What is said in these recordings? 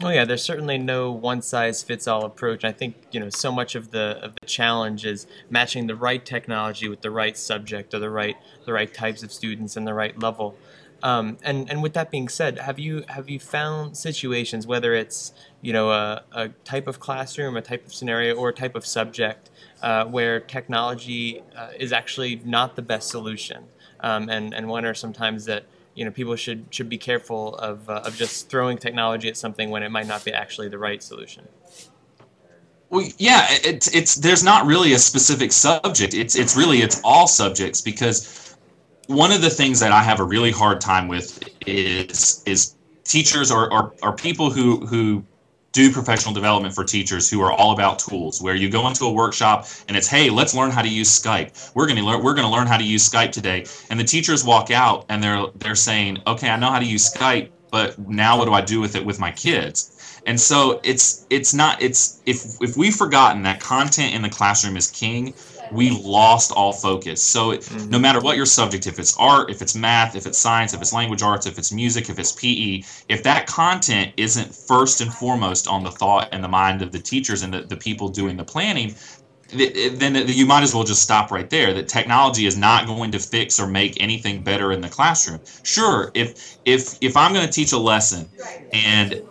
Oh yeah, there's certainly no one-size-fits-all approach. I think, so much of the challenge is matching the right technology with the right subject or the right types of students and the right level. And with that being said, have you found situations, whether it's a type of classroom, a type of scenario, or a type of subject, where technology is actually not the best solution, and one are sometimes that people should be careful of just throwing technology at something when it might not be actually the right solution. Well, yeah, it's there's not really a specific subject. It's all subjects, because one of the things that I have a really hard time with is teachers, or people who do professional development for teachers, who are all about tools, where you go into a workshop and it's, hey, let's learn how to use Skype. We're going to learn how to use Skype today. And the teachers walk out and they're saying, okay, I know how to use Skype, but now what do I do with it with my kids? And so it's not it's if we've forgotten that content in the classroom is king, we've lost all focus. So no Hmm. matter what your subject, if it's art, if it's math, if it's science, if it's language arts, if it's music, if it's PE, if that content isn't first and foremost on the thought and the mind of the teachers and the people doing the planning, then you might as well just stop right there. That technology is not going to fix or make anything better in the classroom. Sure, if I'm going to teach a lesson and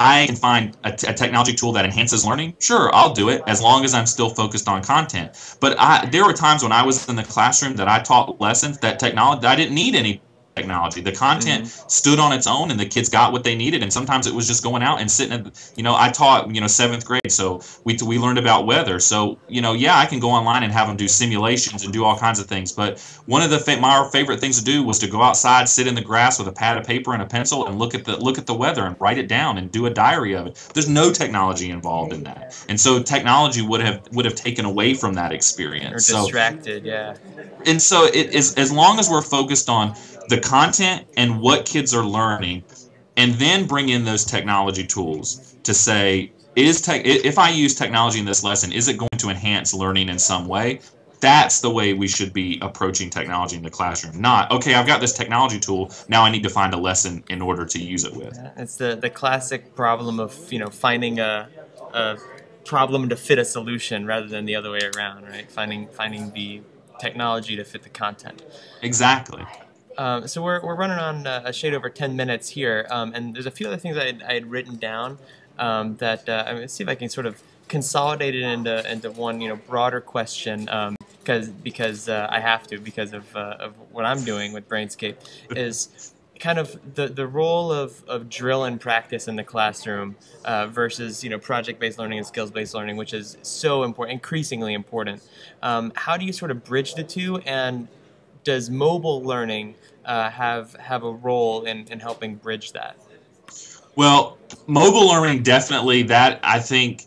I can find a technology tool that enhances learning, sure, I'll do it, as long as I'm still focused on content. But there were times when I was in the classroom that I taught lessons that technology, I didn't need any technology. The content Hmm. stood on its own and the kids got what they needed. And sometimes it was just going out and sitting at, I taught, seventh grade. So we learned about weather. So, yeah, I can go online and have them do simulations and do all kinds of things. But one of my favorite things to do was to go outside, sit in the grass with a pad of paper and a pencil and look at the weather and write it down and do a diary of it. There's no technology involved in that. And so technology would have taken away from that Or experience. So distracted, yeah. it is, as long as we're focused on the content and what kids are learning, and then bring in those technology tools to say, if I use technology in this lesson, is it going to enhance learning in some way? That's the way we should be approaching technology in the classroom. Not, okay, I've got this technology tool, now I need to find a lesson in order to use it with. Yeah, it's the classic problem of finding a problem to fit a solution rather than the other way around, right? Finding the technology to fit the content. Exactly. So we're running on a shade over 10 minutes here, and there's a few other things I had written down, that I'm going to see if I can sort of consolidate it into one broader question, because I have to, because of what I'm doing with Brainscape, is kind of the role of drill and practice in the classroom, versus project-based learning and skills-based learning, which is so important, increasingly important. How do you sort of bridge the two, and does mobile learning have a role in helping bridge that? Well, mobile learning, definitely, that I think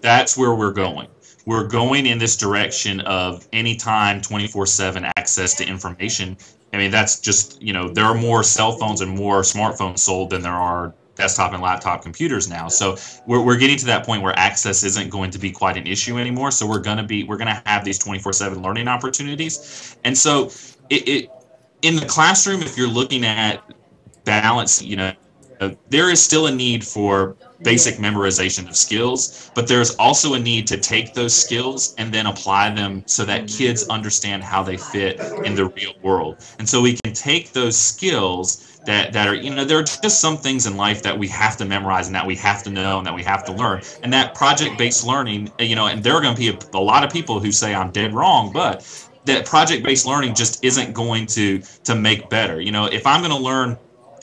that's where we're going. We're going in this direction of anytime 24/7 access to information. I mean, that's just, there are more cell phones and more smartphones sold than there are desktop and laptop computers now. So we're getting to that point where access isn't going to be quite an issue anymore. So we're going to have these 24/7 learning opportunities. And so it in the classroom, if you're looking at balance, there is still a need for basic memorization of skills, but there's also a need to take those skills and then apply them so that Hmm. kids understand how they fit in the real world. And so we can take those skills that are, there are just some things in life that we have to memorize and that we have to know and that we have to learn. And that project-based learning, and there are going to be a lot of people who say I'm dead wrong, but that project-based learning just isn't going to make better. If I'm going to learn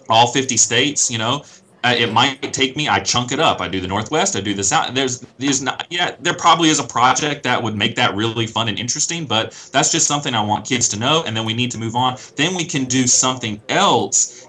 all 50 states, it might take me, I chunk it up. I do the Northwest, I do the South. There's not, yeah, there probably is a project that would make that really fun and interesting, but that's just something I want kids to know. And then we need to move on. Then we can do something else,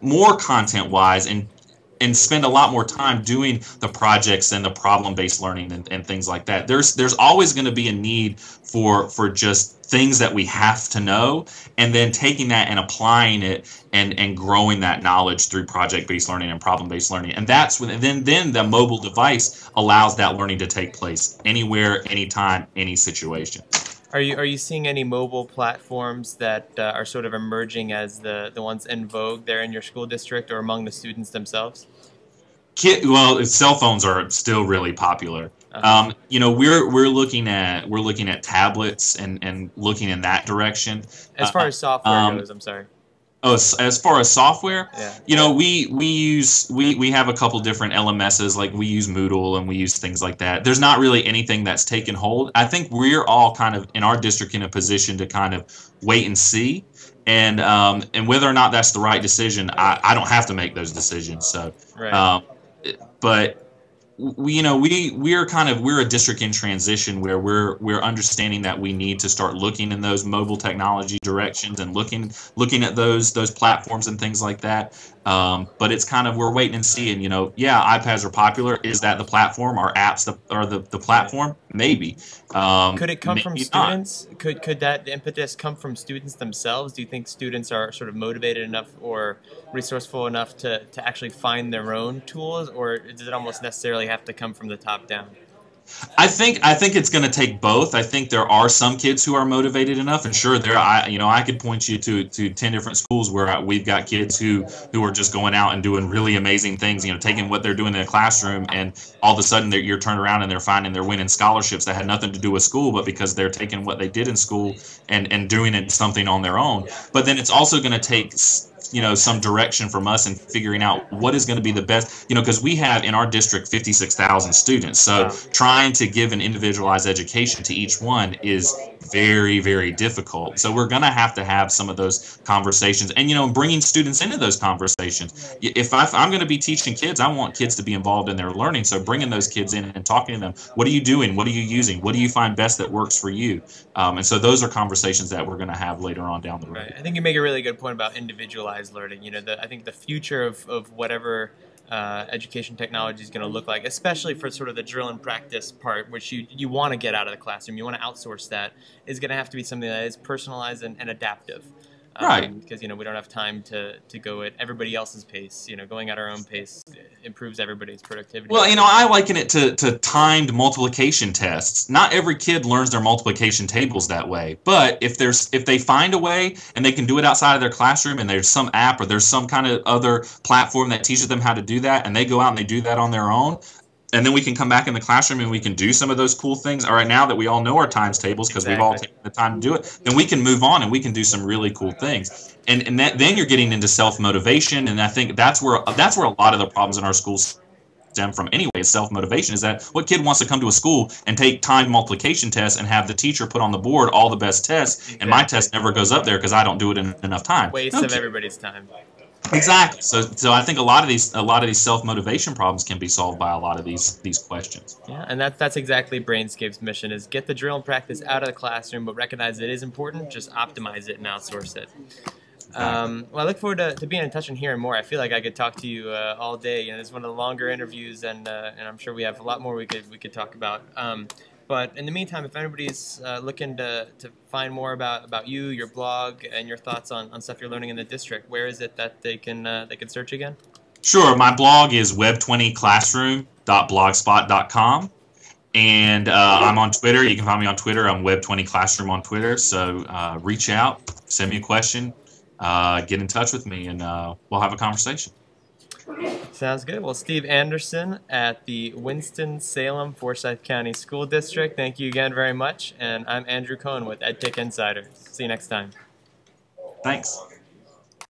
more content wise, and spend a lot more time doing the projects and the problem-based learning and things like that. There's always going to be a need for just things that we have to know, and then taking that and applying it and growing that knowledge through project-based learning and problem-based learning. And that's when then the mobile device allows that learning to take place anywhere, anytime, any situation. Are you seeing any mobile platforms that are sort of emerging as the ones in vogue there in your school district or among the students themselves? Well, cell phones are still really popular. Uh-huh. We're looking at tablets and looking in that direction. As far as software Um, goes, I'm sorry. Oh, as far as software, Yeah. we have a couple different LMSs, like we use Moodle and we use things like that. There's not really anything that's taken hold. I think we're all kind of in our district in a position to kind of wait and see, and whether or not that's the right decision, I don't have to make those decisions. So, Right. um, but we're a district in transition where we're understanding that we need to start looking in those mobile technology directions and looking at those platforms and things like that. But it's kind of, we're waiting and seeing. Yeah, iPads are popular. Is that the platform? Are apps the Right. platform? Maybe. Could it come from Maybe not. students? Could that impetus come from students themselves? Do you think students are sort of motivated enough or resourceful enough to actually find their own tools, or does it almost necessarily have to come from the top down? I think it's going to take both. I think there are some kids who are motivated enough, and sure, I could point you to 10 different schools where we've got kids who are just going out and doing really amazing things. Taking what they're doing in the classroom, and all of a sudden you're turned around and they're winning scholarships that had nothing to do with school, but because they're taking what they did in school and doing it something on their own. But then it's also going to take some direction from us and figuring out what is going to be the best, because we have in our district 56,000 students. So Wow. trying to give an individualized education to each one is very, very difficult. So we're going to have some of those conversations, and bringing students into those conversations. If I'm going to be teaching kids, I want kids to be involved in their learning. So bringing those kids in and talking to them, what are you doing? What are you using? What do you find best that works for you? And so those are conversations that we're going to have later on down the Right. road. I think you make a really good point about individualized learning. I think the future of whatever education technology is going to look like, especially for sort of the drill and practice part, which you want to get out of the classroom, you want to outsource that, is going to have to be something that is personalized and adaptive. Right. Because we don't have time to go at everybody else's pace. Going at our own pace improves everybody's productivity. Well, I liken it to timed multiplication tests. Not every kid learns their multiplication tables that way, but if they find a way and they can do it outside of their classroom, and there's some app or there's some kind of other platform that teaches them how to do that, and they go out and they do that on their own, and then we can come back in the classroom and we can do some of those cool things. All right, now that we all know our times tables because we've all Exactly. taken the time to do it, then we can move on and we can do some really cool things. And then you're getting into self-motivation, and I think that's where a lot of the problems in our schools stem from anyway. Self-motivation is that what kid wants to come to a school and take timed multiplication tests and have the teacher put on the board all the best tests, and my test never goes up there because I don't do it in enough time. Waste of everybody's time. Exactly. So I think a lot of these self-motivation problems can be solved by a lot of these questions. Yeah, and that's exactly Brainscape's mission: is get the drill and practice out of the classroom, but recognize it is important. Just optimize it and outsource it. Well, I look forward to being in touch and hearing more. I feel like I could talk to you all day. It's one of the longer interviews, and I'm sure we have a lot more we could talk about. But in the meantime, if anybody's looking to find more about you, your blog, and your thoughts on stuff you're learning in the district, where is it that they can search again? Sure. My blog is web20classroom.blogspot.com. And I'm on Twitter. You can find me on Twitter. I'm Web20Classroom on Twitter. So reach out, send me a question, get in touch with me, and we'll have a conversation. Sounds good. Well, Steve Anderson at the Winston-Salem Forsyth County School District, thank you again very much. And I'm Andrew Cohen with EdTech Insider. See you next time. Thanks.